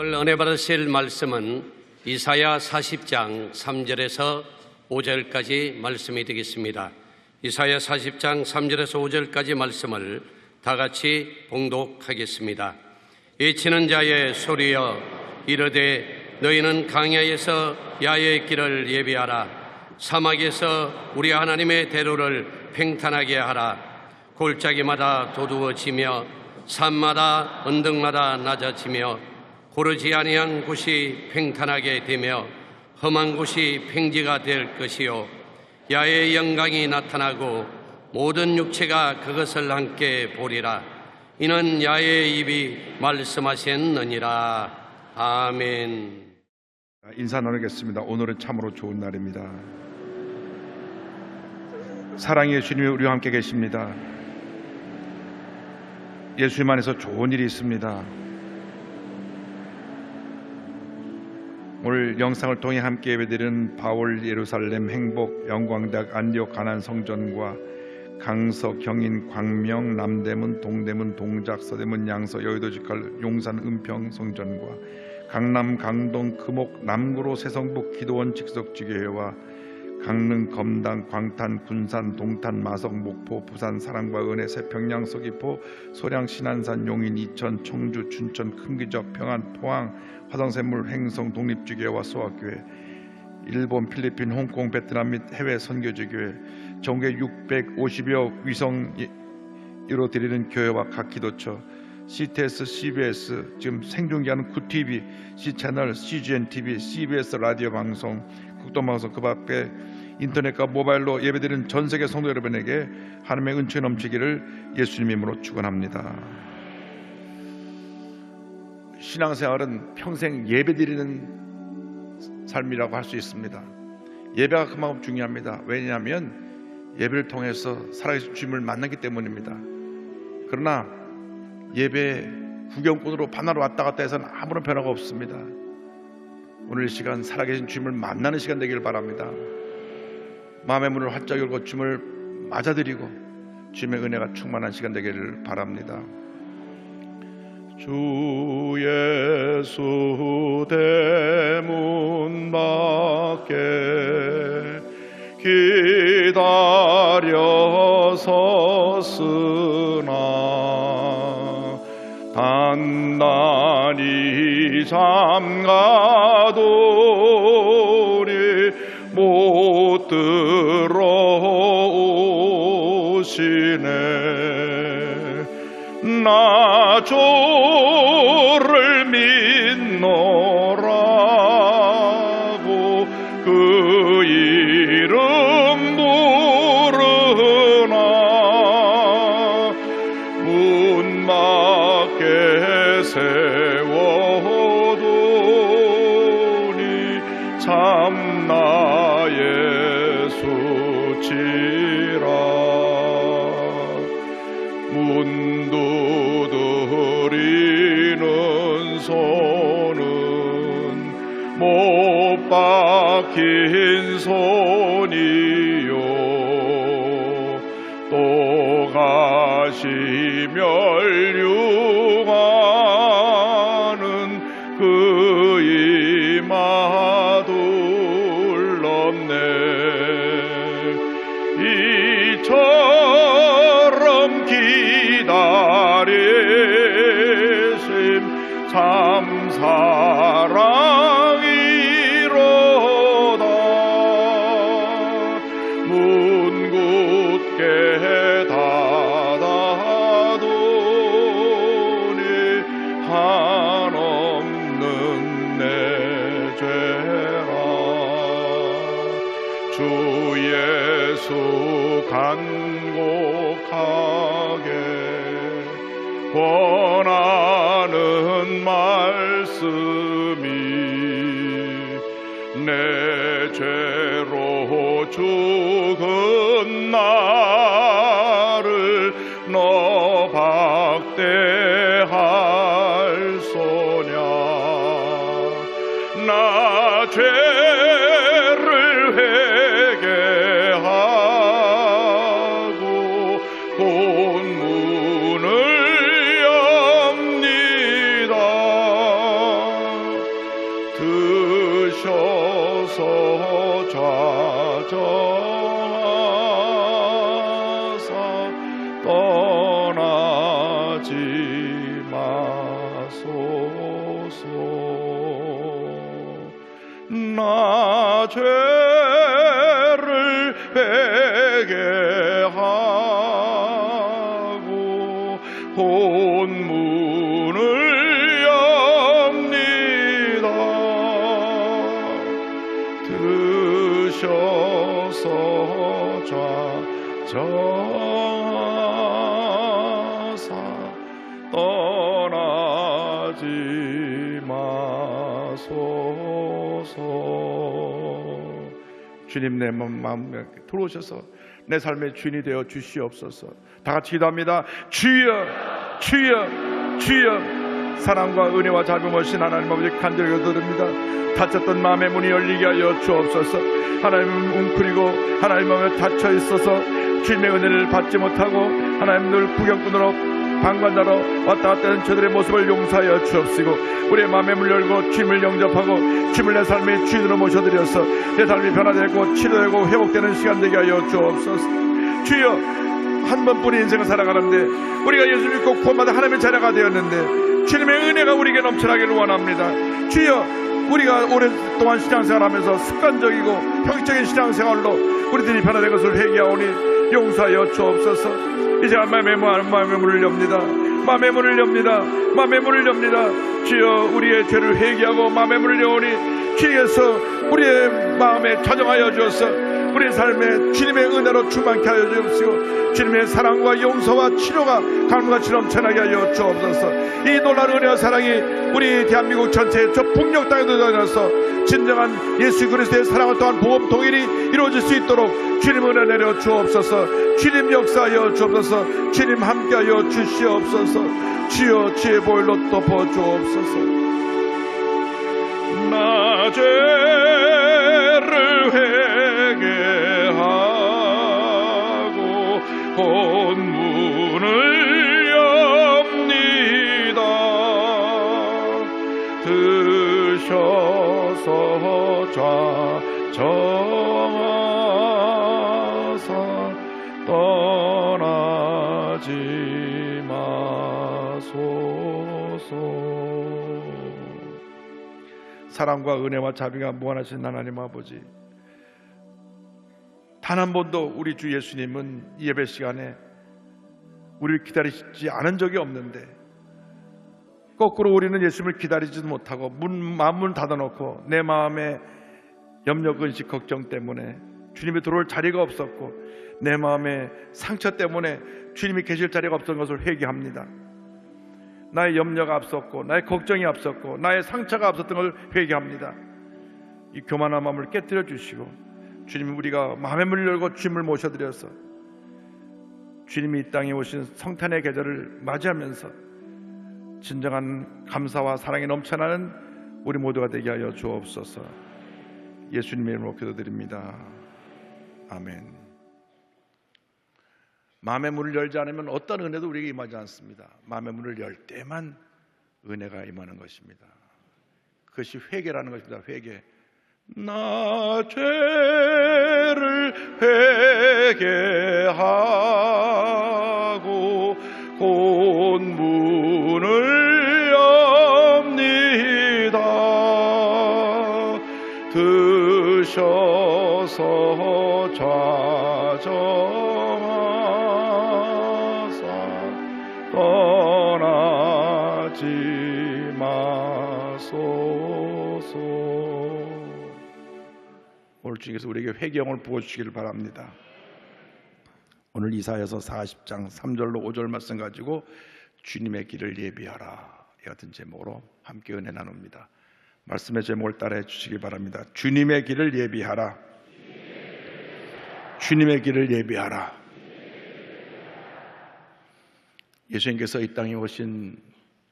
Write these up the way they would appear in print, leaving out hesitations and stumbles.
오늘 은혜 받으실 말씀은 이사야 40장 3절에서 5절까지 말씀이 되겠습니다. 이사야 40장 3절에서 5절까지 말씀을 다 같이 봉독하겠습니다. 외치는 자의 소리여 이르되 너희는 강야에서 야의 길을 예비하라. 사막에서 우리 하나님의 대로를 팽탄하게 하라. 골짜기마다 도두어지며 산마다 언덕마다 낮아지며 고르지 아니한 곳이 팽탄하게 되며 험한 곳이 평지가 될 것이요 야의 영광이 나타나고 모든 육체가 그것을 함께 보리라. 이는 야의 입이 말씀하셨느니라. 아멘. 인사 나누겠습니다. 오늘은 참으로 좋은 날입니다. 사랑의 주님이 우리와 함께 계십니다. 예수님 안에서 좋은 일이 있습니다. 오늘 영상을 통해 함께 예배드리는 바울 예루살렘 행복 영광대학 안디옥 가나안 성전과 강서 경인 광명 남대문 동대문 동작 서대문 양서 여의도 직할 용산 은평 성전과 강남 강동 금옥 남구로 세성북 기도원 직석지교회와 강릉 검당 광탄 군산 동탄 마성 목포 부산 사랑과 은혜 세평양 서귀포 소량 신안산 용인 이천 청주 춘천 큰기적 평안 포항 화성샘물 행성 독립주교회와 소학교회 일본 필리핀 홍콩 베트남 및 해외 선교주교회 전국에 650여 위성 이뤄드리는 교회와 각 기도처 CTS, CBS, 지금 생중계하는 구TV, C채널, CGNTV, CBS 라디오 방송, 국도방송 그 밖에 인터넷과 모바일로 예배드리는 전세계 성도 여러분에게 하나님의 은총이 넘치기를 예수님 이름으로 축원합니다. 신앙생활은 평생 예배드리는 삶이라고 할 수 있습니다. 예배가 그만큼 중요합니다. 왜냐하면 예배를 통해서 살아계신 주님을 만나기 때문입니다. 그러나 예배 구경꾼으로 밤낮 왔다 갔다 해서는 아무런 변화가 없습니다. 오늘 이 시간 살아계신 주님을 만나는 시간 되길 바랍니다. 마음의 문을 활짝 열고 주님을 맞아들이고 주님의 은혜가 충만한 시간 되기를 바랍니다. 주 예수 대문 밖에 기다려 섰으나 단단히 잠가도니 못 들어오시네. 나 주를 믿노라고 그 이름 부르나 문 밖에 세워두니 참 나의 수치라. 문 두드리는 손은 못 박힌 손이요 또 가시 멸류관은 그 이마 둘렀네. 이처럼 기다리심 참 사랑이로다. 문 굳게 닫아두니 한없는 내 죄라. 주 예수 간곡하게 권하는 말씀이 내 죄로 죽은 나를 너 박대할 소냐. 나 죄를 회개하고 본문을 엽니다. 마소서. 나 죄를 회개하고 본문을 엽니다. 드셔서 좌정하사 떠나지 마소서. 주님, 내 마음에 들어오셔서 내 삶의 주인이 되어 주시옵소서. 다 같이 기도합니다. 주여, 주여, 주여. 사랑과 은혜와 자비하신 하나님 아버지, 간절히 기도드립니다. 닫혔던 마음의 문이 열리게 하여 주옵소서. 하나님은 웅크리고 하나님 마음에 닫혀 있어서 주님의 은혜를 받지 못하고 하나님 늘 구경꾼으로 방관자로 왔다 갔다 하는 저들의 모습을 용서하여 주옵시고, 우리의 마음의 문을 열고 주님을 영접하고 주님을 내 삶의 주인으로 모셔드려서 내 삶이 변화되고 치료되고 회복되는 시간 되게 하여 주옵소서. 주여, 한 번뿐인 인생을 살아가는데 우리가 예수 믿고 구원받아 하나님의 자녀가 되었는데 주님의 은혜가 우리에게 넘쳐나기를 원합니다. 주여, 우리가 오랫동안 신앙생활하면서 습관적이고 형식적인 신앙생활로 우리들이 변화된 것을 회개하오니 용서하여 주옵소서. 이제 마음의 문을 엽니다. 마음의 문을 엽니다. 마음의 문을 엽니다. 주여, 우리의 죄를 회개하고 마음의 문을 여오니 주께서 우리의 마음에 자정하여 주어서 우리의 삶에 주님의 은혜로 충만케 하여 주옵시고, 주님의 사랑과 용서와 치료가 강물같이 넘쳐나게 하여 주옵소서. 이 놀라운 은혜와 사랑이 우리 대한민국 전체에 저 북녘 땅에도 다녀서 진정한 예수 그리스도의 사랑을 통한 복음 통일이 이루어질 수 있도록 주님 은혜 내려 주옵소서. 주님 역사하여 주옵소서. 주님 함께하여 주시옵소서. 주여, 주의 보혈로 덮어 주옵소서. 나 죄를 회개하고 본문을 엽니다. 드셔서 좌정하사 떠나지 마소서. 사랑과 은혜와 자비가 무한하신 하나님 아버지, 단 한 번도 우리 주 예수님은 예배 시간에 우리를 기다리지 않은 적이 없는데, 거꾸로 우리는 예수님을 기다리지도 못하고 마음을 닫아놓고 내 마음에 염려, 근심, 걱정 때문에 주님이 들어올 자리가 없었고 내 마음에 상처 때문에 주님이 계실 자리가 없었던 것을 회개합니다. 나의 염려가 앞섰고 나의 걱정이 앞섰고 나의 상처가 앞섰던 것을 회개합니다. 이 교만한 마음을 깨뜨려 주시고, 주님, 우리가 마음의 문을 열고 주님을 모셔드려서 주님이 이 땅에 오신 성탄의 계절을 맞이하면서 진정한 감사와 사랑이 넘쳐나는 우리 모두가 되게 하여 주옵소서. 예수님의 이름으로 기도드립니다. 아멘. 마음의 문을 열지 않으면 어떤 은혜도 우리에게 임하지 않습니다. 마음의 문을 열 때만 은혜가 임하는 것입니다. 그것이 회개라는 것입니다. 회개. 나 죄를 회개하고 본문을 엽니다. 드셔서 좌정하사 떠나지 마소서. 오늘 주님께서 우리에게 회개형을 부어주시기를 바랍니다. 오늘 이사야서 40장 3절로 5절 말씀 가지고 주님의 길을 예비하라, 이 같은 제목으로 함께 은혜 나눕니다. 말씀의 제목을 따라해 주시기 바랍니다. 주님의 길을 예비하라. 주님의 길을 예비하라. 예수님께서 이 땅에 오신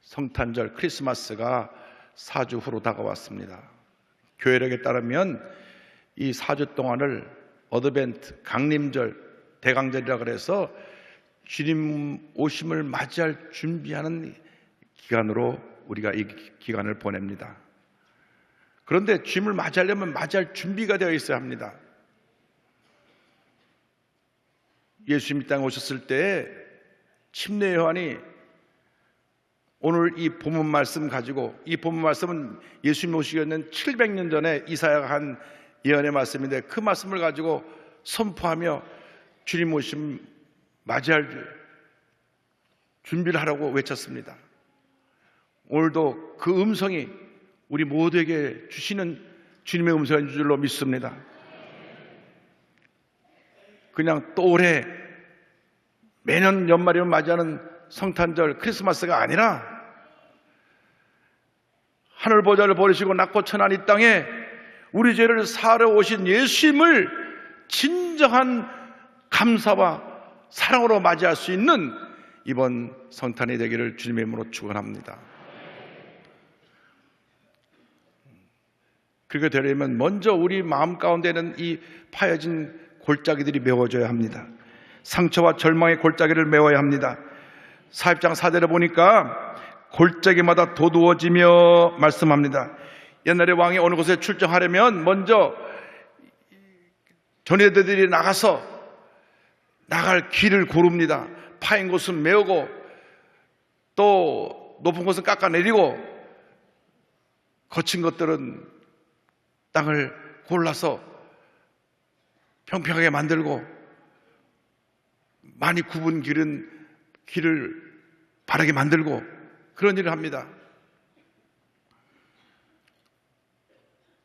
성탄절 크리스마스가 4주 후로 다가왔습니다. 교회력에 따르면 이 4주 동안을 어드벤트, 강림절, 대강절이라 그래서 주님 오심을 맞이할 준비하는 기간으로 우리가 이 기간을 보냅니다. 그런데 주님을 맞이하려면 맞이할 준비가 되어 있어야 합니다. 예수님이 땅에 오셨을 때 침례 요한이 오늘 이 본문 말씀 가지고, 이 본문 말씀은 예수님 오시기 전 700년 전에 이사야가 한 예언의 말씀인데, 그 말씀을 가지고 선포하며 주님 오심 맞이할 준비를 하라고 외쳤습니다. 오늘도 그 음성이 우리 모두에게 주시는 주님의 음성인 줄로 믿습니다. 그냥 또 올해 매년 연말이면 맞이하는 성탄절 크리스마스가 아니라 하늘 보좌를 버리시고 낮고 천한 이 땅에 우리 죄를 사하러 오신 예수님을 진정한 감사와 사랑으로 맞이할 수 있는 이번 성탄이 되기를 주님의 이름으로 축원합니다. 그렇게 되려면 먼저 우리 마음 가운데는 이 파여진 골짜기들이 메워져야 합니다. 상처와 절망의 골짜기를 메워야 합니다. 4장 4절에 보니까 골짜기마다 도두어지며 말씀합니다. 옛날에 왕이 어느 곳에 출정하려면 먼저 전예대들이 나가서 나갈 길을 고릅니다. 파인 곳은 메우고 또 높은 곳은 깎아내리고 거친 것들은 땅을 골라서 평평하게 만들고 많이 굽은 길을 바르게 만들고 그런 일을 합니다.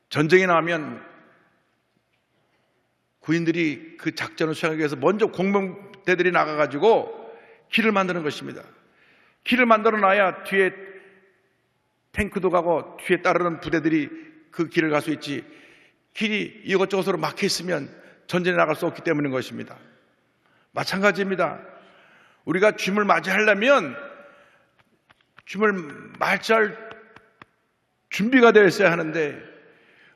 전쟁이 나면 구인들이 그 작전을 수행하기 위해서 먼저 공병대들이 나가가지고 길을 만드는 것입니다. 길을 만들어 놔야 뒤에 탱크도 가고 뒤에 따르는 부대들이 그 길을 갈 수 있지, 길이 이것저것으로 막혀 있으면 전쟁에 나갈 수 없기 때문인 것입니다. 마찬가지입니다. 우리가 주님을 맞이하려면 주님을 맞이할 준비가 되어 있어야 하는데,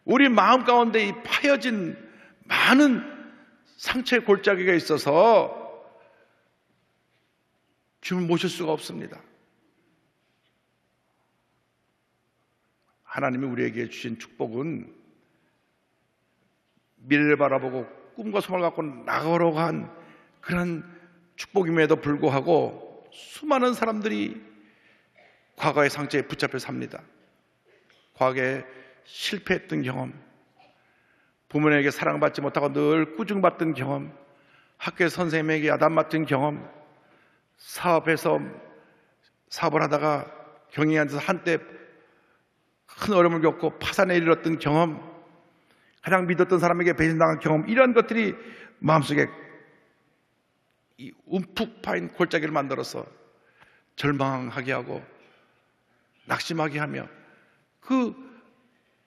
우리 마음 가운데 이 파여진 많은 상처의 골짜기가 있어서 주님을 모실 수가 없습니다. 하나님이 우리에게 주신 축복은 미래를 바라보고 꿈과 소망을 갖고 나가려고 한 그런 축복임에도 불구하고 수많은 사람들이 과거의 상처에 붙잡혀 삽니다. 과거에 실패했던 경험, 부모에게 사랑받지 못하고 늘 꾸중받던 경험, 학교의 선생님에게 야단 맞던 경험, 사업에서 사업을 하다가 경영에 앉아서 한때 큰 어려움을 겪고 파산에 이르렀던 경험, 가장 믿었던 사람에게 배신당한 경험, 이런 것들이 마음속에 이 움푹 파인 골짜기를 만들어서 절망하게 하고 낙심하게 하며 그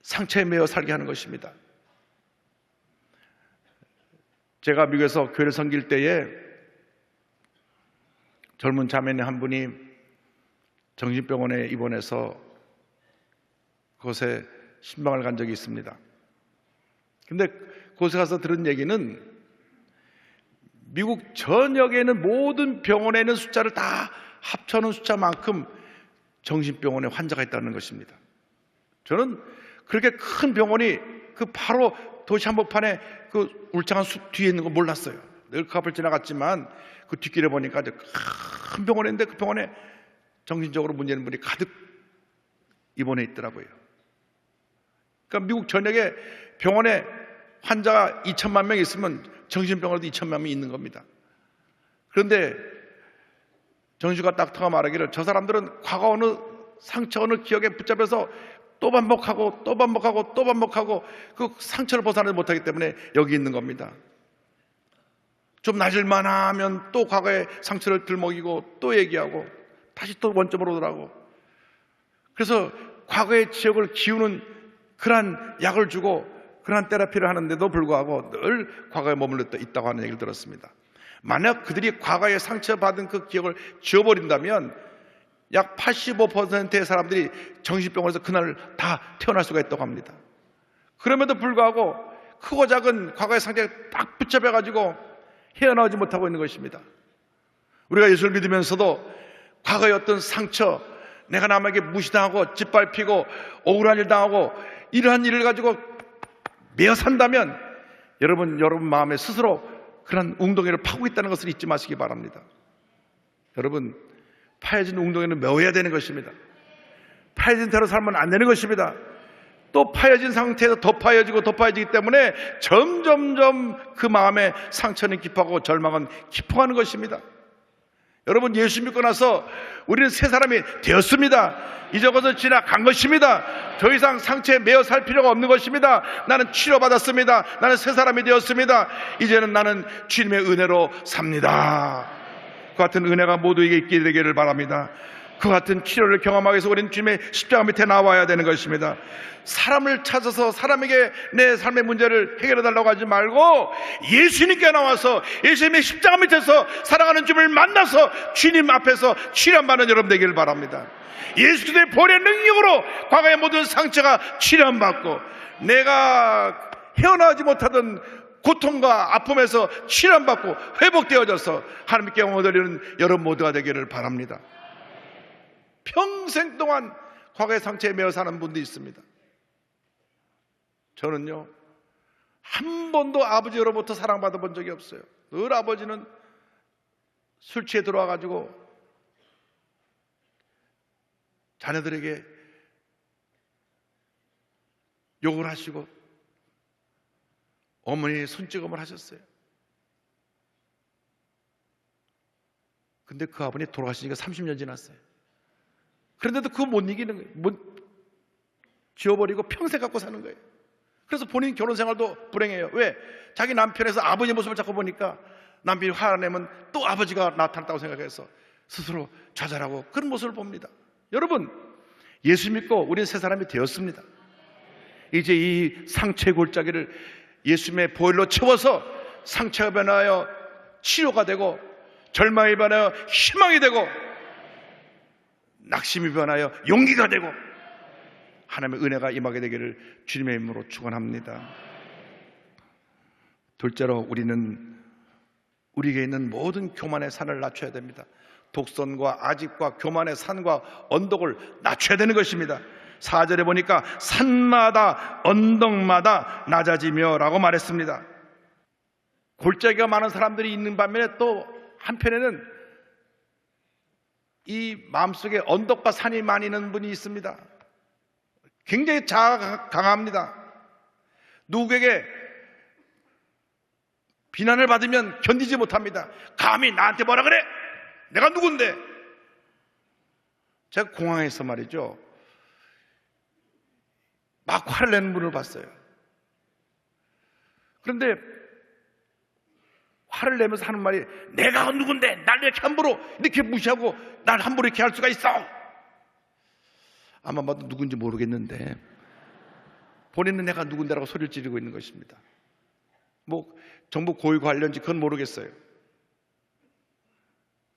상처에 매여 살게 하는 것입니다. 제가 미국에서 교회를 섬길 때에 젊은 자매님 한 분이 정신병원에 입원해서 그곳에 신방을 간 적이 있습니다. 근데 그곳에 가서 들은 얘기는 미국 전역에 있는 모든 병원에 있는 숫자를 다 합쳐놓은 숫자만큼 정신병원에 환자가 있다는 것입니다. 저는 그렇게 큰 병원이 그 바로 도시 한복판에 그 울창한 숲 뒤에 있는 거 몰랐어요. 늘 그 앞을 지나갔지만 그 뒷길에 보니까 큰 병원에 있는데 그 병원에 정신적으로 문제 있는 분이 가득 입원해 있더라고요. 그러니까 미국 전역에 병원에 환자가 2천만 명 있으면 정신병원에도 2천만 명이 있는 겁니다. 그런데 정신과 닥터가 말하기를 저 사람들은 과거 어느 상처 어느 기억에 붙잡혀서 또 반복하고 또 반복하고 또 반복하고 그 상처를 벗어나지 못하기 때문에 여기 있는 겁니다. 좀 나질만 하면 또 과거의 상처를 들먹이고 또 얘기하고 다시 또 원점으로 오더라고. 그래서 과거의 지역을 기우는 그러한 약을 주고 그러한 테라피를 하는데도 불구하고 늘 과거에 머물러 있다고 하는 얘기를 들었습니다. 만약 그들이 과거에 상처받은 그 기억을 지워버린다면 약 85%의 사람들이 정신병원에서 그날 다 태어날 수가 있다고 합니다. 그럼에도 불구하고 크고 작은 과거의 상처에 딱 붙잡혀가지고 헤어나오지 못하고 있는 것입니다. 우리가 예수를 믿으면서도 과거의 어떤 상처, 내가 남에게 무시당하고 짓밟히고 억울한 일 당하고 이러한 일을 가지고 매어 산다면 여러분 마음에 스스로 그런 웅덩이를 파고 있다는 것을 잊지 마시기 바랍니다. 여러분, 파여진 웅덩이는 메워야 되는 것입니다. 파여진 대로 살면 안 되는 것입니다. 또 파여진 상태에서 더 파여지고 더 파여지기 때문에 점점점 그 마음의 상처는 깊어가고 절망은 깊어가는 것입니다. 여러분, 예수 믿고 나서 우리는 새 사람이 되었습니다. 잊어버려 지나간 것입니다. 더 이상 상처에 매여 살 필요가 없는 것입니다. 나는 치료받았습니다. 나는 새 사람이 되었습니다. 이제는 나는 주님의 은혜로 삽니다. 그 같은 은혜가 모두에게 있게 되기를 바랍니다. 그 같은 치료를 경험하기 위해서 우리는 주님의 십자가 밑에 나와야 되는 것입니다. 사람을 찾아서 사람에게 내 삶의 문제를 해결해 달라고 하지 말고 예수님께 나와서 예수님의 십자가 밑에서 사랑하는 주님을 만나서 주님 앞에서 치료받는 여러분 되기를 바랍니다. 예수 그리스도의 보혈의 능력으로 과거의 모든 상처가 치료받고 내가 헤어나오지 못하던 고통과 아픔에서 치료받고 회복되어져서 하나님께 영광을 돌리는 여러분 모두가 되기를 바랍니다. 평생 동안 과거의 상처에 매여 사는 분도 있습니다. 저는요, 한 번도 아버지로부터 사랑받아 본 적이 없어요. 늘 아버지는 술 취해 들어와가지고 자녀들에게 욕을 하시고 어머니 손찌검을 하셨어요. 근데 그 아버님 돌아가시니까 30년 지났어요. 그런데도 그거 못 이기는 거예요. 못 지워버리고 평생 갖고 사는 거예요. 그래서 본인 결혼 생활도 불행해요. 왜? 자기 남편에서 아버지 모습을 자꾸 보니까 남편이 화를 내면 또 아버지가 나타났다고 생각해서 스스로 좌절하고 그런 모습을 봅니다. 여러분, 예수 믿고 우리는 새 사람이 되었습니다. 이제 이 상처의 골짜기를 예수님의 보혈로 채워서 상처가 변하여 치료가 되고 절망이 변하여 희망이 되고 낙심이 변하여 용기가 되고 하나님의 은혜가 임하게 되기를 주님의 이름으로 축원합니다. 둘째로 우리는 우리에게 있는 모든 교만의 산을 낮춰야 됩니다. 독선과 아집과 교만의 산과 언덕을 낮춰야 되는 것입니다. 4절에 보니까 산마다 언덕마다 낮아지며 라고 말했습니다. 골짜기가 많은 사람들이 있는 반면에 또 한편에는 이 마음속에 언덕과 산이 많이 있는 분이 있습니다. 굉장히 자아가 강합니다. 누구에게 비난을 받으면 견디지 못합니다. 감히 나한테 뭐라 그래? 내가 누군데? 제가 공항에서 말이죠, 막 화를 내는 분을 봤어요. 그런데 화를 내면서 하는 말이, 내가 누군데 날 이렇게 함부로 이렇게 무시하고 날 함부로 이렇게 할 수가 있어? 아마 봐도 누군지 모르겠는데 본인은 내가 누군데라고 소리를 지르고 있는 것입니다. 뭐 정부 고위 관련지 그건 모르겠어요.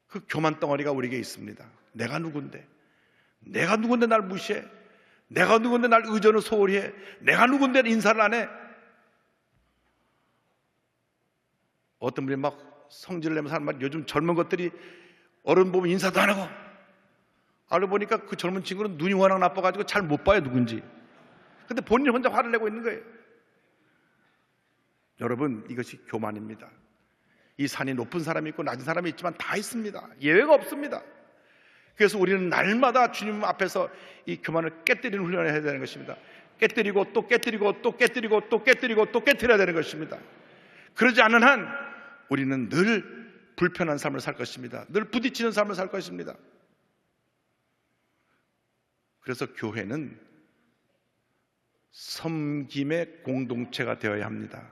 그 교만 덩어리가 우리에게 있습니다. 내가 누군데 날 무시해? 내가 누군데 날 의존을 소홀히 해? 내가 누군데 인사를 안 해? 어떤 분이 막 성질을 내면서 하는 말, 요즘 젊은 것들이 어른 보면 인사도 안 하고, 알고 보니까 그 젊은 친구는 눈이 워낙 나빠가지고 잘 못 봐요, 누군지. 근데 본인이 혼자 화를 내고 있는 거예요. 여러분, 이것이 교만입니다. 이 산이 높은 사람이 있고 낮은 사람이 있지만 다 있습니다. 예외가 없습니다. 그래서 우리는 날마다 주님 앞에서 이 교만을 깨뜨리는 훈련을 해야 되는 것입니다. 깨뜨리고 또 깨뜨리고 또 깨뜨리고 또 깨뜨리고 또 깨뜨려야 되는 것입니다. 그러지 않는 한 우리는 늘 불편한 삶을 살 것입니다. 늘 부딪히는 삶을 살 것입니다. 그래서 교회는 섬김의 공동체가 되어야 합니다.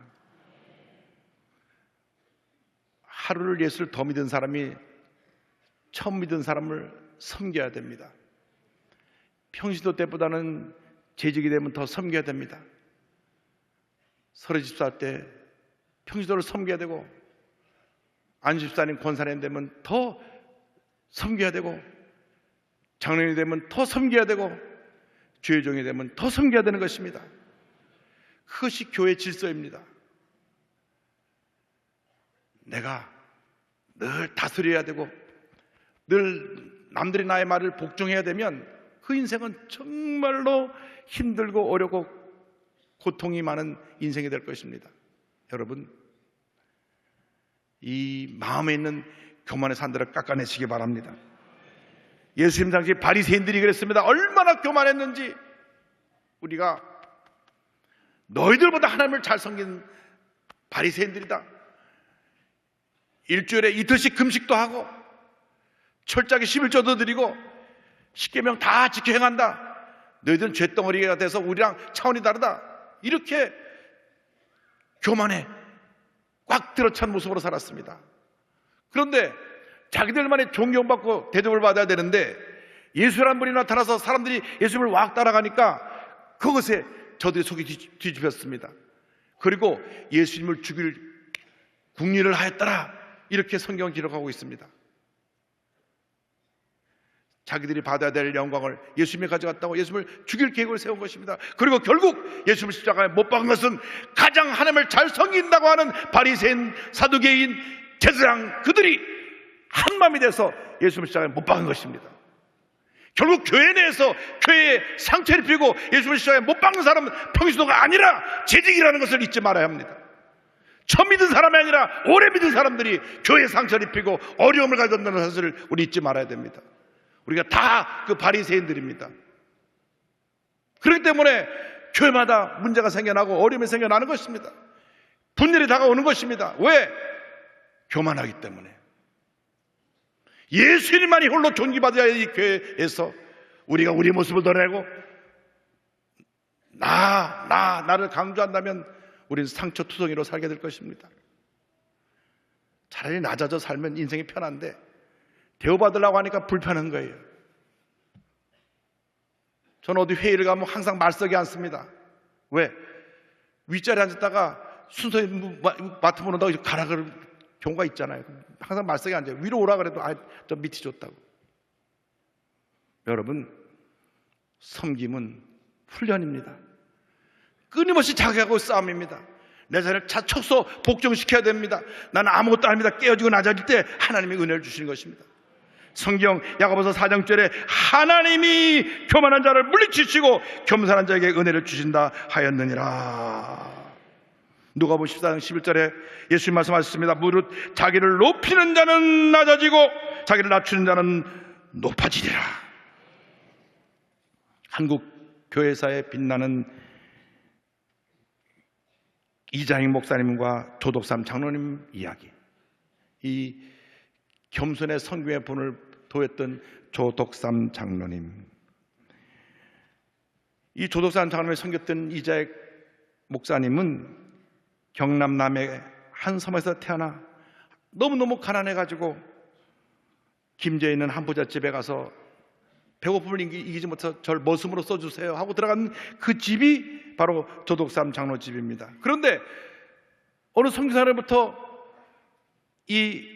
하루를 예수를 더 믿은 사람이 처음 믿은 사람을 섬겨야 됩니다. 평신도 때보다는 재직이 되면 더 섬겨야 됩니다. 설의 집사할 때 평신도를 섬겨야 되고, 안집사님 권사님 되면 더 섬겨야 되고, 장로님이 되면 더 섬겨야 되고, 주의종이 되면 더 섬겨야 되는 것입니다. 그것이 교회 질서입니다. 내가 늘 다스려야 되고 늘 남들이 나의 말을 복종해야 되면 그 인생은 정말로 힘들고 어렵고 고통이 많은 인생이 될 것입니다. 여러분, 이 마음에 있는 교만의 산들을 깎아내시기 바랍니다. 예수님 당시 바리새인들이 그랬습니다. 얼마나 교만했는지. 우리가 너희들보다 하나님을 잘 섬긴 바리새인들이다. 일주일에 이틀씩 금식도 하고 철저하게 11조도 드리고 십계명 다 지켜 행한다. 너희들은 쇳덩어리가 돼서 우리랑 차원이 다르다. 이렇게 교만에 꽉 들어찬 모습으로 살았습니다. 그런데 자기들만의 존경받고 대접을 받아야 되는데 예수란 분이 나타나서 사람들이 예수님을 왁 따라가니까 그것에 저들이 속이 뒤집혔습니다. 그리고 예수님을 죽일 궁리를 하였더라. 이렇게 성경을 기록하고 있습니다. 자기들이 받아야 될 영광을 예수님이 가져갔다고 예수님을 죽일 계획을 세운 것입니다. 그리고 결국 예수님을 십자가에 못 박은 것은 가장 하나님을 잘 섬긴다고 하는 바리새인, 사두개인, 제사장 그들이 한마음이 돼서 예수님을 십자가에 못 박은 것입니다. 결국 교회 내에서 교회에 상처를 입히고 예수님을 십자가에 못 박는 사람은 평신도가 아니라 재직이라는 것을 잊지 말아야 합니다. 처음 믿은 사람이 아니라 오래 믿은 사람들이 교회에 상처를 입히고 어려움을 가져온다는 사실을 우리 잊지 말아야 됩니다. 우리가 다 그 바리새인들입니다. 그렇기 때문에 교회마다 문제가 생겨나고 어려움이 생겨나는 것입니다. 분열이 다가오는 것입니다. 왜? 교만하기 때문에. 예수님만이 홀로 존귀받아야 이 교회에서 우리가 우리 모습을 드러내고 나를 강조한다면 우리는 상처투성이로 살게 될 것입니다. 차라리 낮아져 살면 인생이 편한데 대우받으려고 하니까 불편한 거예요. 저는 어디 회의를 가면 항상 말석에 앉습니다. 왜? 윗자리에 앉았다가 순서에 맡으면 온다고 가라 그럴 경우가 있잖아요. 항상 말석에 앉아요. 위로 오라 그래도 저 밑이 좋다고. 여러분, 섬김은 훈련입니다. 끊임없이 자기하고 싸움입니다. 내 자신을 차척소 복종시켜야 됩니다. 나는 아무것도 아닙니다. 깨어지고 낮아질 때 하나님이 은혜를 주시는 것입니다. 성경 야고보서 4장 9절에 하나님이 교만한 자를 물리치시고 겸손한 자에게 은혜를 주신다 하였느니라. 누가복음 14장 11절에 예수님 말씀하셨습니다. 무릇 자기를 높이는 자는 낮아지고 자기를 낮추는 자는 높아지리라. 한국 교회사에 빛나는 이장익 목사님과 조덕삼 장로님 이야기. 이 겸손의 성경의 본을 도했던 조덕삼 장로님. 이 조덕삼 장로님을 섬겼던 이장익 목사님은 경남 남해 한 섬에서 태어나 너무너무 가난해가지고 김제에 있는 한 부잣집에 가서 배고픔을 이기지 못해서 절 머슴으로 써주세요 하고 들어간 그 집이 바로 조덕삼 장로 집입니다. 그런데 어느 선교사로부터 이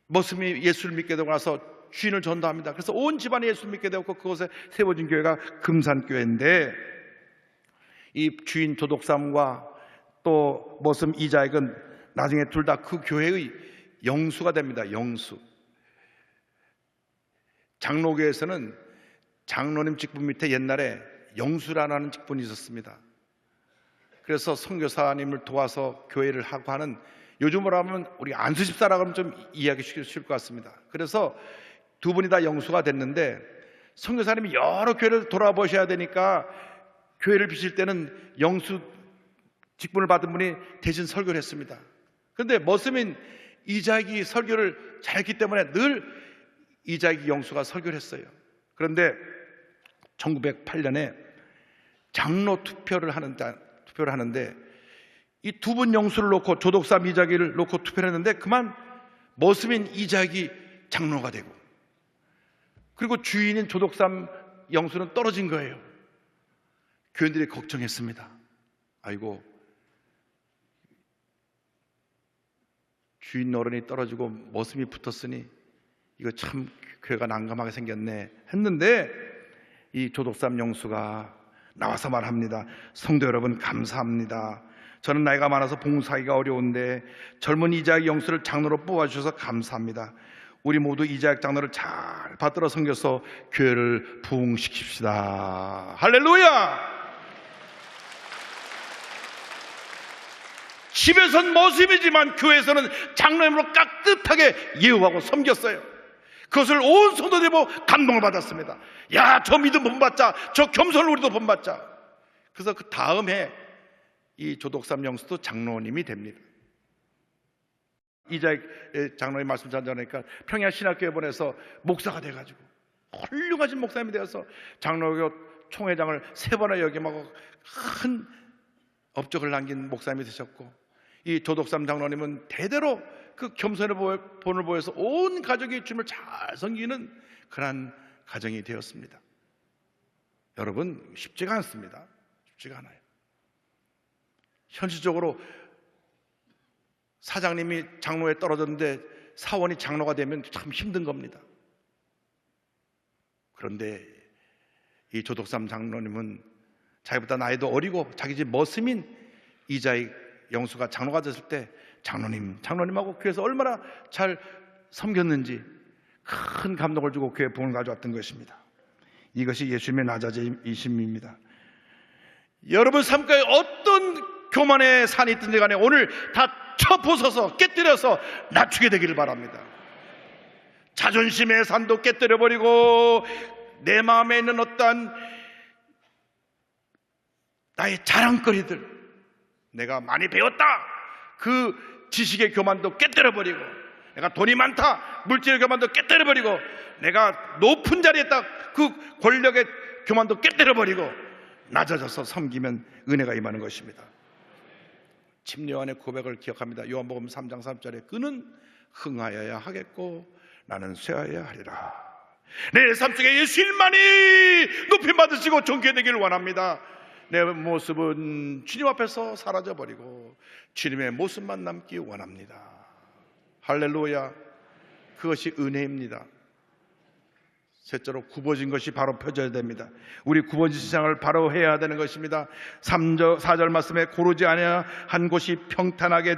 머슴이 예수를 믿게 되고 나서 주인을 전도합니다. 그래서 온 집안이 예수를 믿게 되었고 그곳에 세워진 교회가 금산교회인데 이 주인 조덕삼과 또 머슴 이자익은 나중에 둘 다 그 교회의 영수가 됩니다. 영수. 장로교에서는 장로님 직분 밑에 옛날에 영수라는 직분이 있었습니다. 그래서 선교사님을 도와서 교회를 하고 하는, 요즘으로 하면 우리 안수집사라고 하면 좀 이해하기 쉬울 것 같습니다. 그래서 두 분이 다 영수가 됐는데 선교사님이 여러 교회를 돌아보셔야 되니까 교회를 비실 때는 영수 직분을 받은 분이 대신 설교를 했습니다. 그런데 머슴인 이자익이 설교를 잘했기 때문에 늘 이자익 영수가 설교를 했어요. 그런데 1908년에 장로 투표를 하는데 이 두 분 영수를 놓고 조덕삼 이자익을 놓고 투표를 했는데 그만 머슴인 이자익이 장로가 되고 그리고 주인인 조덕삼 영수는 떨어진 거예요. 교인들이 걱정했습니다. 아이고, 주인 노릇이 떨어지고 머슴이 붙었으니 이거 참 교회가 난감하게 생겼네 했는데 이 조덕삼 영수가 나와서 말합니다. 성도 여러분, 감사합니다. 저는 나이가 많아서 봉사하기가 어려운데 젊은 이자익 영수를 장로로 뽑아주셔서 감사합니다. 우리 모두 이자익 장로를 잘 받들어 섬겨서 교회를 부흥시킵시다. 할렐루야! 집에선 머슴이지만 교회에서는 장로님으로 깍듯하게 예우하고 섬겼어요. 그것을 온 성도들이 보고 감동을 받았습니다. 야, 저 믿음 본받자, 저 겸손을 우리도 본받자. 그래서 그 다음 해 이 조덕삼 영수도 장로님이 됩니다. 이자익 장로님 말씀 전하니까 평양신학교에 보내서 목사가 돼가지고 훌륭하신 목사님이 되어서 장로교 총회장을 3번을 역임하고 큰 업적을 남긴 목사님이 되셨고, 이 조덕삼 장로님은 대대로 그 겸손의 본을 보여서 온 가족이 주님을 잘 섬기는 그러한 가정이 되었습니다. 여러분, 쉽지가 않습니다. 쉽지가 않아요. 현실적으로 사장님이 장로에 떨어졌는데 사원이 장로가 되면 참 힘든 겁니다. 그런데 이 조덕삼 장로님은 자기보다 나이도 어리고 자기 집 머슴인 이자익 영수가 장로가 됐을 때 장로님하고 교회에서 얼마나 잘 섬겼는지 큰 감동을 주고 교회에 복을 가져왔던 것입니다. 이것이 예수님의 나자제이심입니다. 여러분 삶 가운데 어떤 교만의 산이 있든지 간에 오늘 다 쳐부숴서 깨뜨려서 낮추게 되기를 바랍니다. 자존심의 산도 깨뜨려버리고 내 마음에 있는 어떠한 나의 자랑거리들, 내가 많이 배웠다 그 지식의 교만도 깨뜨려버리고, 내가 돈이 많다 물질의 교만도 깨뜨려버리고, 내가 높은 자리에 있다 그 권력의 교만도 깨뜨려버리고 낮아져서 섬기면 은혜가 임하는 것입니다. 침례요한의 고백을 기억합니다. 요한복음 3장 3절에 그는 흥하여야 하겠고 나는 쇠하여야 하리라. 내 삶 속에 예수 일만이 높임받으시고 존귀되기를 원합니다. 내 모습은 주님 앞에서 사라져버리고 주님의 모습만 남기 원합니다. 할렐루야. 그것이 은혜입니다. 셋째로 굽어진 것이 바로 펴져야 됩니다. 우리 굽어진 세상을 바로 해야 되는 것입니다. 4절 말씀에 고르지 아니한 곳이 평탄하게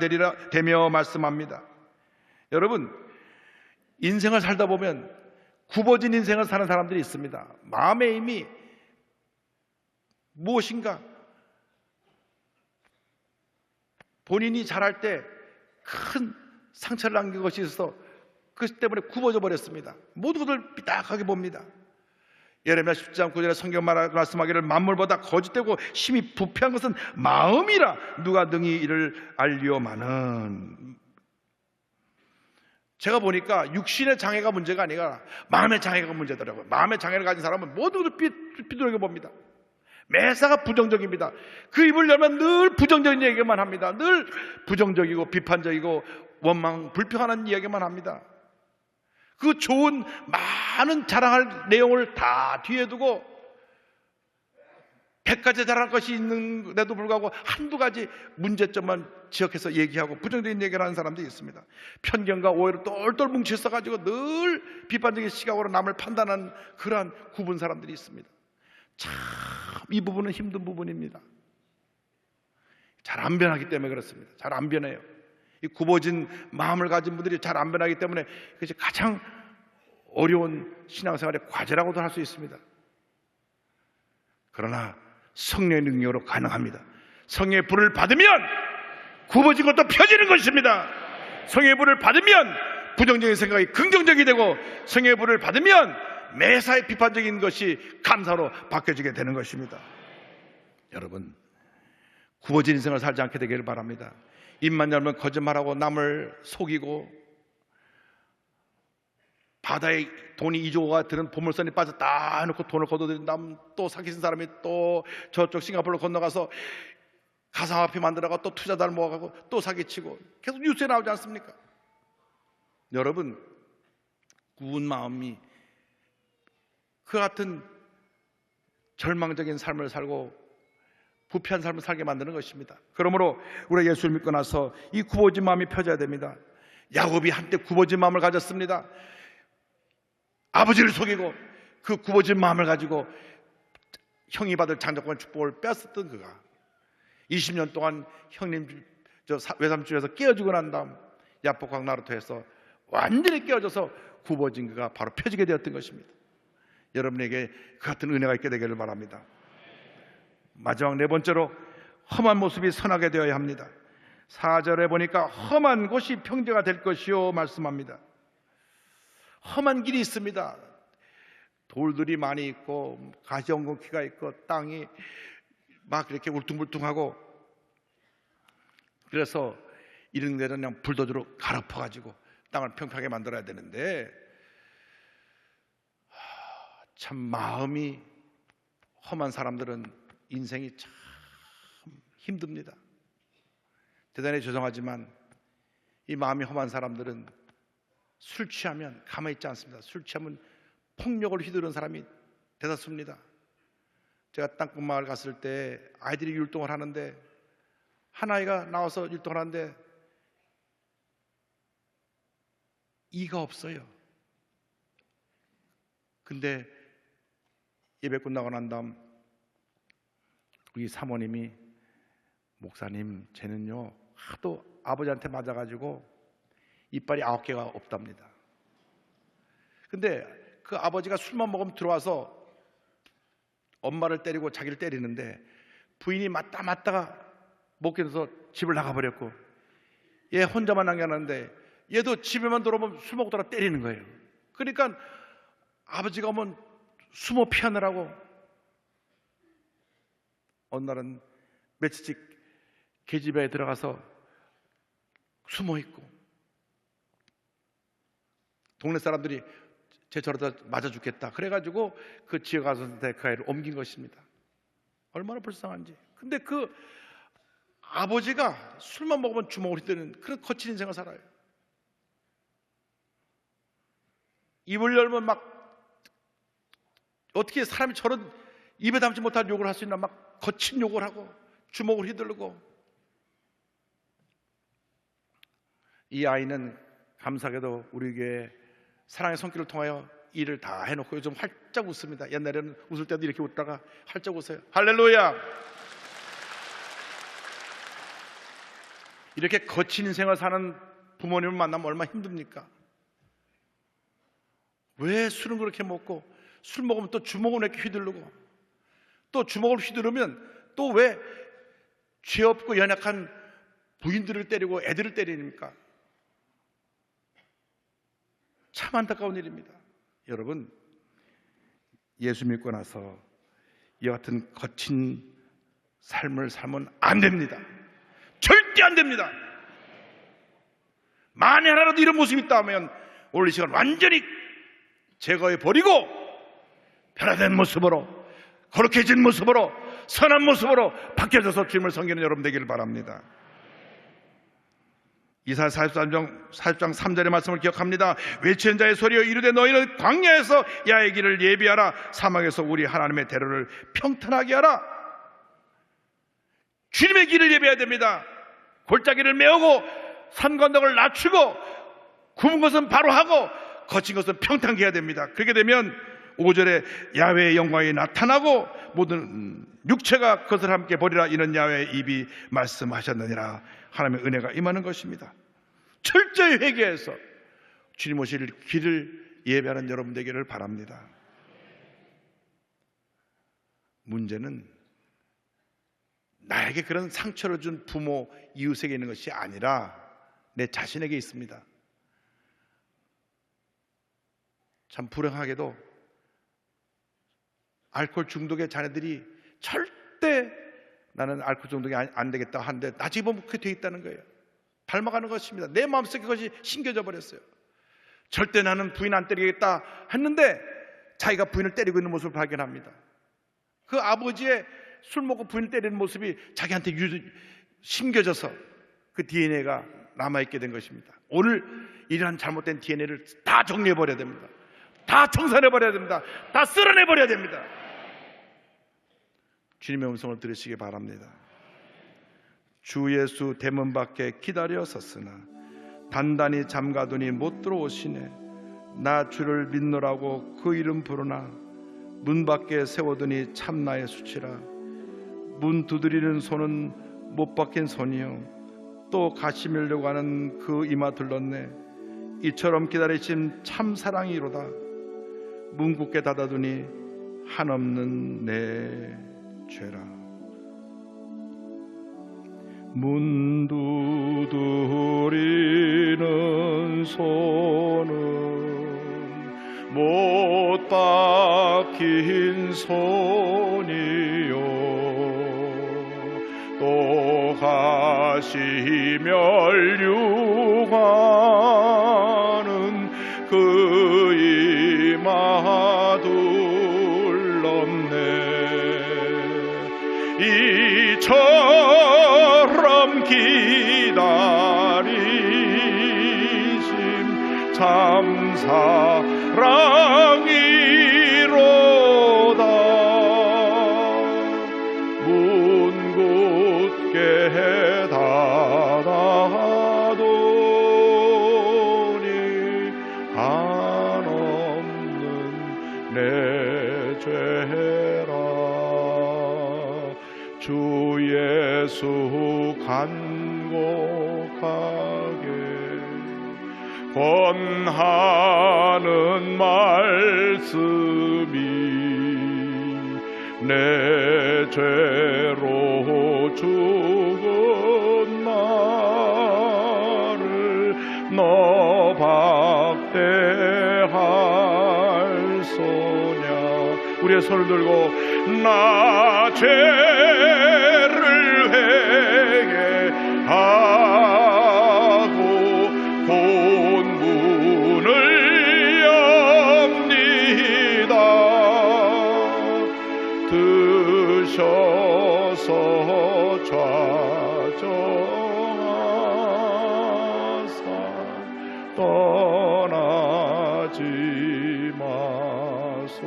되며 말씀합니다. 여러분, 인생을 살다 보면 굽어진 인생을 사는 사람들이 있습니다. 마음의 힘이 무엇인가 본인이 잘할 때 큰 상처를 남긴 것이 있어서 그것 때문에 굽어져 버렸습니다. 모두들 삐딱하게 봅니다. 예레미야 10장 9절에 성경 말씀하기를 만물보다 거짓되고 심히 부패한 것은 마음이라 누가 능히 이를 알리오마는. 제가 보니까 육신의 장애가 문제가 아니라 마음의 장애가 문제더라고요. 마음의 장애를 가진 사람은 모두들 삐뚤게 봅니다. 매사가 부정적입니다. 그 입을 열면 늘 부정적인 얘기만 합니다. 늘 부정적이고 비판적이고 원망 불평하는 이야기만 합니다. 그 좋은 많은 자랑할 내용을 다 뒤에 두고 100가지 자랑할 것이 있는데도 불구하고 한두 가지 문제점만 지적해서 얘기하고 부정적인 얘기를 하는 사람들이 있습니다. 편견과 오해로 똘똘 뭉쳐 있어가지고 늘 비판적인 시각으로 남을 판단하는 그러한 굽은 사람들이 있습니다. 참 이 부분은 힘든 부분입니다. 잘 안 변하기 때문에 그렇습니다. 잘 안 변해요. 이 굽어진 마음을 가진 분들이 잘 안 변하기 때문에 그것이 가장 어려운 신앙생활의 과제라고도 할 수 있습니다. 그러나 성령의 능력으로 가능합니다. 성령의 불을 받으면 굽어진 것도 펴지는 것입니다. 성령의 불을 받으면 부정적인 생각이 긍정적이 되고, 성령의 불을 받으면 매사에 비판적인 것이 감사로 바뀌어지게 되는 것입니다. 여러분, 굽어진 인생을 살지 않게 되기를 바랍니다. 입만 열면 거짓말하고 남을 속이고, 바다에 돈이 2조가 드는 보물선이 빠졌다 해놓고 돈을 거둬들인 다음 또 사기친 사람이 또 저쪽 싱가포르로 건너가서 가상화폐 만들어가 또 투자자를 모아가고 또 사기치고 계속 뉴스에 나오지 않습니까? 여러분, 구운 마음이 그 같은 절망적인 삶을 살고 부패한 삶을 살게 만드는 것입니다. 그러므로 우리가 예수를 믿고 나서 이 굽어진 마음이 펴져야 됩니다. 야곱이 한때 굽어진 마음을 가졌습니다. 아버지를 속이고 그 굽어진 마음을 가지고 형이 받을 장자권 축복을 뺏었던 그가 20년 동안 형님 외삼집에서 깨어지고 난 다음 야복강 나루터에서 완전히 깨어져서 굽어진 그가 바로 펴지게 되었던 것입니다. 여러분에게 그 같은 은혜가 있게 되기를 바랍니다. 마지막 네 번째로 험한 모습이 선하게 되어야 합니다. 4절에 보니까 험한 곳이 평지가 될 것이요 말씀합니다. 험한 길이 있습니다. 돌들이 많이 있고 가시ong금키가 있고 땅이 막 이렇게 울퉁불퉁하고, 그래서 이런 데는 그냥 불도저로 갈아퍼가지고 땅을 평평하게 만들어야 되는데, 참 마음이 험한 사람들은 인생이 참 힘듭니다. 대단히 죄송하지만 이 마음이 험한 사람들은 술 취하면 가만히 있지 않습니다. 술 취하면 폭력을 휘두르는 사람이 대다수입니다. 제가 땅끝마을 갔을 때 아이들이 율동을 하는데, 한 아이가 나와서 율동을 하는데 이가 없어요. 근데 예배 끝나고 난 다음 우리 사모님이, 목사님, 쟤는요 하도 아버지한테 맞아가지고 이빨이 9개가 없답니다. 근데 그 아버지가 술만 먹으면 들어와서 엄마를 때리고 자기를 때리는데, 부인이 맞다가 못 견뎌서 집을 나가버렸고, 얘 혼자만 남겨놨는데 얘도 집에만 들어오면 술 먹다가 때리는 거예요. 그러니까 아버지가 오면 숨어 피하느라고 어느 날은 며칠씩 계집애에 들어가서 숨어 있고, 동네 사람들이 쟤 저러다 맞아 죽겠다 그래가지고 그 지역 가서 그 아이를 옮긴 것입니다. 얼마나 불쌍한지. 근데 그 아버지가 술만 먹으면 주먹을 휘두르는 그런 거친 인생을 살아요. 입을 열면 막 어떻게 사람이 저런 입에 담지 못할 욕을 할 수 있나, 막 거친 욕을 하고 주먹을 휘두르고. 이 아이는 감사하게도 우리 교회 사랑의 손길을 통하여 일을 다 해놓고 요즘 활짝 웃습니다. 옛날에는 웃을 때도 이렇게 웃다가 활짝 웃어요. 할렐루야. 이렇게 거친 인생을 사는 부모님을 만나면 얼마나 힘듭니까? 왜 술은 그렇게 먹고, 술 먹으면 또 주먹을 이렇게 휘두르고, 또 주먹을 휘두르면 또 왜 죄 없고 연약한 부인들을 때리고 애들을 때리니까? 참 안타까운 일입니다. 여러분, 예수 믿고 나서 이와 같은 거친 삶을 살면 안 됩니다. 절대 안 됩니다. 만에 하나라도 이런 모습이 있다면 오늘 이 시간 완전히 제거해 버리고 변화된 모습으로, 거룩해진 모습으로, 선한 모습으로 바뀌어져서 주님을 섬기는 여러분 되기를 바랍니다. 이사야 43장 3절의 말씀을 기억합니다. 외치는 자의 소리여 이르되 너희는 광야에서 야의 길을 예비하라. 사막에서 우리 하나님의 대로를 평탄하게 하라. 주님의 길을 예비해야 됩니다. 골짜기를 메우고 산건덕을 낮추고 굽은 것은 바로 하고 거친 것은 평탄하게 해야 됩니다. 그렇게 되면 5절에 야훼의 영광이 나타나고 모든 육체가 그것을 함께 보리라. 이는 야훼의 입이 말씀하셨느니라. 하나님의 은혜가 임하는 것입니다. 철저히 회개해서 주님 오실 길을 예배하는 여러분 되기를 바랍니다. 문제는 나에게 그런 상처를 준 부모, 이웃에게 있는 것이 아니라 내 자신에게 있습니다. 참 불행하게도 알코올 중독의 자녀들이 절대 나는 알코올 중독이 안 되겠다 하는데 나중에 보면 그렇게 돼 있다는 거예요. 닮아가는 것입니다. 내 마음속에 그것이 심겨져 버렸어요. 절대 나는 부인 안 때리겠다 했는데 자기가 부인을 때리고 있는 모습을 발견합니다. 그 아버지의 술 먹고 부인을 때리는 모습이 자기한테 심겨져서 그 DNA가 남아있게 된 것입니다. 오늘 이러한 잘못된 DNA를 다 정리해버려야 됩니다. 다 청산해버려야 됩니다. 다 쓸어내버려야 됩니다. 주님의 음성을 들으시기 바랍니다. 주 예수 대문 밖에 기다려 섰으나 단단히 잠가두니 못 들어오시네. 나 주를 믿노라고 그 이름 부르나 문 밖에 세워두니 참나의 수치라. 문 두드리는 손은 못 박힌 손이요 또 가시밀려고 하는 그 이마 둘렀네. 이처럼 기다리신 참 사랑이로다. 문 굳게 닫아두니 한없는 내 죄라. 문 두드리는 손은 못 박힌 손이요 또 가시 멸류관은 그 이마 둘렀네. 이처럼 기다리심 참 사랑이로다. 문 굳게 닫아도니 한없는 내 죄라. 주 예수 간곡하게 권하는 말씀이 내 죄로 죽은 나를 너 박대할소냐. 우리의 손을 들고 나 죄를 회개하고 본문을 엽니다. 드셔서 좌정하사 떠나지 마소서.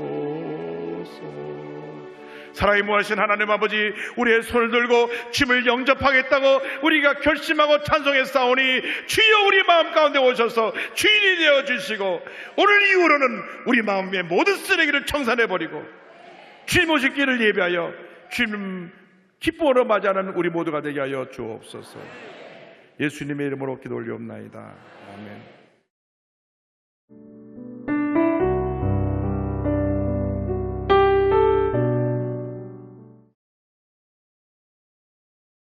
사랑이 무하신 하나님 아버지, 우리의 손을 들고 주님을 영접하겠다고 우리가 결심하고 찬송했사오니 주여 우리 마음 가운데 오셔서 주인이 되어주시고 오늘 이후로는 우리 마음의 모든 쓰레기를 청산해버리고 주님 오실 길을 예비하여 주님 기뻐하러 맞이하는 우리 모두가 되게 하여 주옵소서. 예수님의 이름으로 기도 올리옵나이다. 아멘.